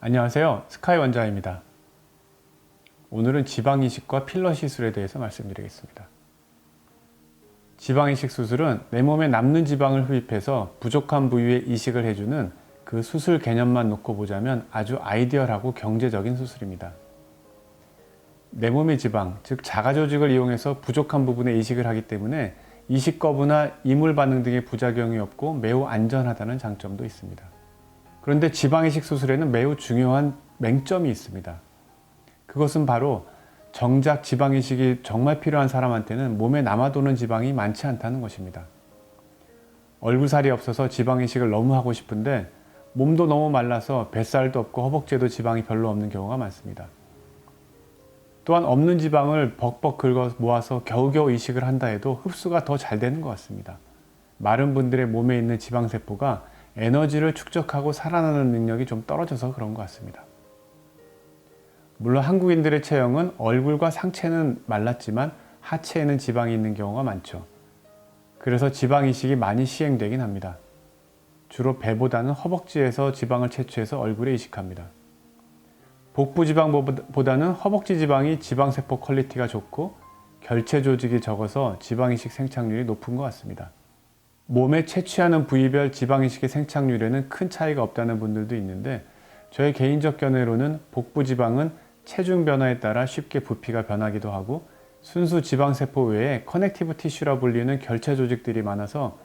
안녕하세요. 스카이 원장입니다. 오늘은 지방이식과 필러 시술에 대해서 말씀드리겠습니다. 지방이식 수술은 내 몸에 남는 지방을 흡입해서 부족한 부위에 이식을 해주는 그 수술 개념만 놓고 보자면 아주 아이디얼하고 경제적인 수술입니다. 내 몸의 지방, 즉 자가 조직을 이용해서 부족한 부분에 이식을 하기 때문에 이식 거부나 이물 반응 등의 부작용이 없고 매우 안전하다는 장점도 있습니다. 그런데 지방이식 수술에는 매우 중요한 맹점이 있습니다. 그것은 바로 정작 지방이식이 정말 필요한 사람한테는 몸에 남아도는 지방이 많지 않다는 것입니다. 얼굴살이 없어서 지방이식을 너무 하고 싶은데 몸도 너무 말라서 뱃살도 없고 허벅지에도 지방이 별로 없는 경우가 많습니다. 또한 없는 지방을 벅벅 긁어 모아서 겨우겨우 이식을 한다 해도 흡수가 더 잘 되는 것 같습니다. 마른 분들의 몸에 있는 지방세포가 에너지를 축적하고 살아나는 능력이 좀 떨어져서 그런 것 같습니다. 물론 한국인들의 체형은 얼굴과 상체는 말랐지만 하체에는 지방이 있는 경우가 많죠. 그래서 지방 이식이 많이 시행되긴 합니다. 주로 배보다는 허벅지에서 지방을 채취해서 얼굴에 이식합니다. 복부 지방보다는 허벅지 지방이 지방세포 퀄리티가 좋고 결체 조직이 적어서 지방 이식 생착률이 높은 것 같습니다. 몸에 채취하는 부위별 지방이식의 생착률에는 큰 차이가 없다는 분들도 있는데 저의 개인적 견해로는 복부 지방은 체중 변화에 따라 쉽게 부피가 변하기도 하고 순수 지방세포 외에 커넥티브 티슈라 불리는 결체 조직들이 많아서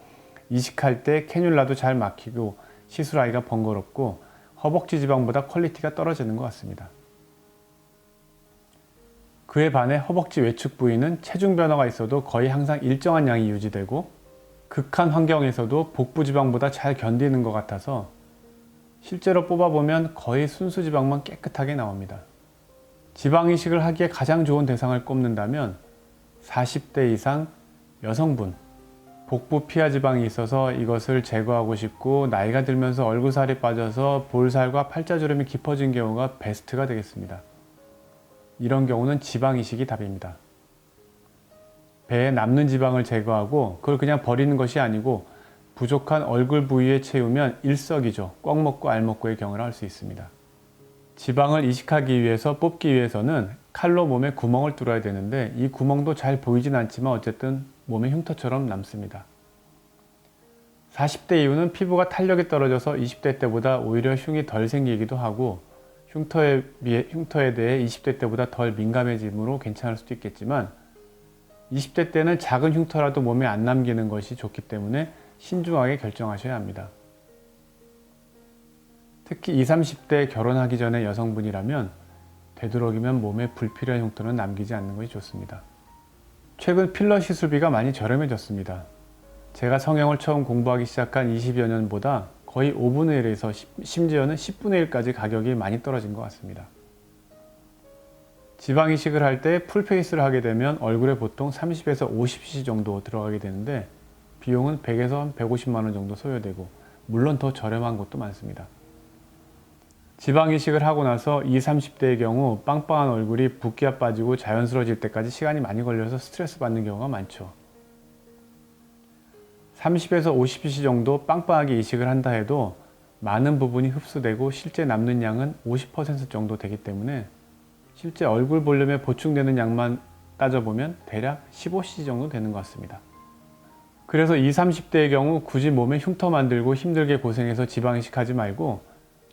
이식할 때 캐뉼라도 잘 막히고 시술하기가 번거롭고 허벅지 지방보다 퀄리티가 떨어지는 것 같습니다. 그에 반해 허벅지 외축 부위는 체중 변화가 있어도 거의 항상 일정한 양이 유지되고 극한 환경에서도 복부 지방보다 잘 견디는 것 같아서 실제로 뽑아보면 거의 순수 지방만 깨끗하게 나옵니다. 지방 이식을 하기에 가장 좋은 대상을 꼽는다면 40대 이상 여성분, 복부 피하 지방이 있어서 이것을 제거하고 싶고 나이가 들면서 얼굴살이 빠져서 볼살과 팔자주름이 깊어진 경우가 베스트가 되겠습니다. 이런 경우는 지방 이식이 답입니다. 배에 남는 지방을 제거하고 그걸 그냥 버리는 것이 아니고 부족한 얼굴 부위에 채우면 일석이조, 꽉 먹고 알 먹고의 경우를 할 수 있습니다. 지방을 이식하기 위해서 뽑기 위해서는 칼로 몸에 구멍을 뚫어야 되는데 이 구멍도 잘 보이진 않지만 어쨌든 몸의 흉터처럼 남습니다. 40대 이후는 피부가 탄력이 떨어져서 20대 때보다 오히려 흉이 덜 생기기도 하고 흉터에 대해 20대 때보다 덜 민감해지므로 괜찮을 수도 있겠지만 20대 때는 작은 흉터라도 몸에 안 남기는 것이 좋기 때문에 신중하게 결정하셔야 합니다. 특히 20, 30대 결혼하기 전에 여성분이라면 되도록이면 몸에 불필요한 흉터는 남기지 않는 것이 좋습니다. 최근 필러 시술비가 많이 저렴해졌습니다. 제가 성형을 처음 공부하기 시작한 20여 년보다 거의 5분의 1에서 심지어는 10분의 1까지 가격이 많이 떨어진 것 같습니다. 지방 이식을 할 때 풀페이스를 하게 되면 얼굴에 보통 30에서 50cc 정도 들어가게 되는데 비용은 100에서 150만 원 정도 소요되고 물론 더 저렴한 곳도 많습니다. 지방 이식을 하고 나서 20, 30대의 경우 빵빵한 얼굴이 붓기가 빠지고 자연스러워질 때까지 시간이 많이 걸려서 스트레스 받는 경우가 많죠. 30에서 50cc 정도 빵빵하게 이식을 한다 해도 많은 부분이 흡수되고 실제 남는 양은 50% 정도 되기 때문에 실제 얼굴 볼륨에 보충되는 양만 따져보면 대략 15cc 정도 되는 것 같습니다. 그래서 20, 30대의 경우 굳이 몸에 흉터 만들고 힘들게 고생해서 지방 이식하지 말고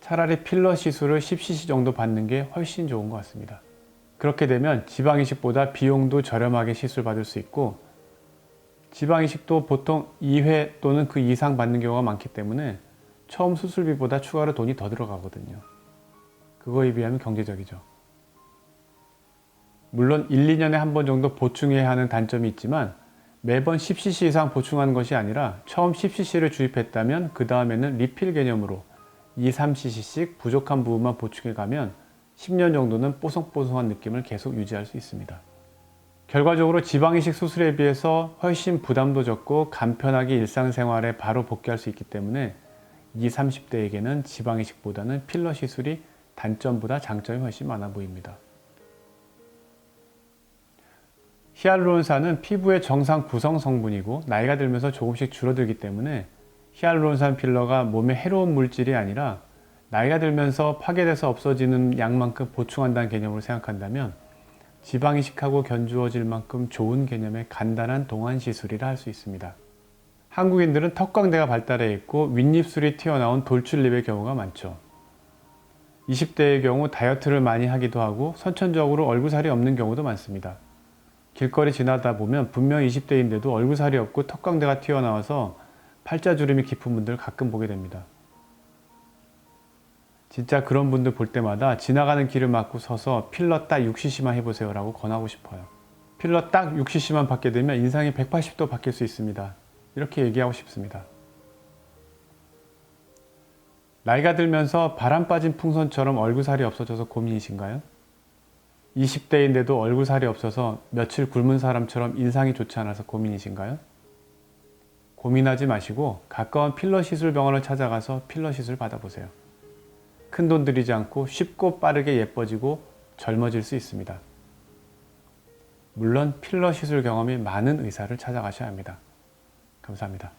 차라리 필러 시술을 10cc 정도 받는 게 훨씬 좋은 것 같습니다. 그렇게 되면 지방 이식보다 비용도 저렴하게 시술 받을 수 있고 지방 이식도 보통 2회 또는 그 이상 받는 경우가 많기 때문에 처음 수술비보다 추가로 돈이 더 들어가거든요. 그거에 비하면 경제적이죠. 물론 1, 2년에 한 번 정도 보충해야 하는 단점이 있지만 매번 10cc 이상 보충하는 것이 아니라 처음 10cc를 주입했다면 그 다음에는 리필 개념으로 2, 3cc씩 부족한 부분만 보충해 가면 10년 정도는 뽀송뽀송한 느낌을 계속 유지할 수 있습니다. 결과적으로 지방이식 수술에 비해서 훨씬 부담도 적고 간편하게 일상생활에 바로 복귀할 수 있기 때문에 20, 30대에게는 지방이식보다는 필러 시술이 단점보다 장점이 훨씬 많아 보입니다. 히알루론산은 피부의 정상 구성 성분이고 나이가 들면서 조금씩 줄어들기 때문에 히알루론산 필러가 몸에 해로운 물질이 아니라 나이가 들면서 파괴돼서 없어지는 양만큼 보충한다는 개념으로 생각한다면 지방 이식하고 견주어질 만큼 좋은 개념의 간단한 동안 시술이라 할 수 있습니다. 한국인들은 턱광대가 발달해 있고 윗입술이 튀어나온 돌출립의 경우가 많죠. 20대의 경우 다이어트를 많이 하기도 하고 선천적으로 얼굴살이 없는 경우도 많습니다. 길거리 지나다 보면 분명 20대인데도 얼굴살이 없고 턱광대가 튀어나와서 팔자주름이 깊은 분들 가끔 보게 됩니다. 진짜 그런 분들 볼 때마다 지나가는 길을 막고 서서 필러 딱 6cc만 해보세요 라고 권하고 싶어요. 필러 딱 6cc만 받게 되면 인상이 180도 바뀔 수 있습니다. 이렇게 얘기하고 싶습니다. 나이가 들면서 바람 빠진 풍선처럼 얼굴살이 없어져서 고민이신가요? 20대인데도 얼굴살이 없어서 며칠 굶은 사람처럼 인상이 좋지 않아서 고민이신가요? 고민하지 마시고 가까운 필러 시술 병원을 찾아가서 필러 시술 받아보세요. 큰돈 들이지 않고 쉽고 빠르게 예뻐지고 젊어질 수 있습니다. 물론 필러 시술 경험이 많은 의사를 찾아가셔야 합니다. 감사합니다.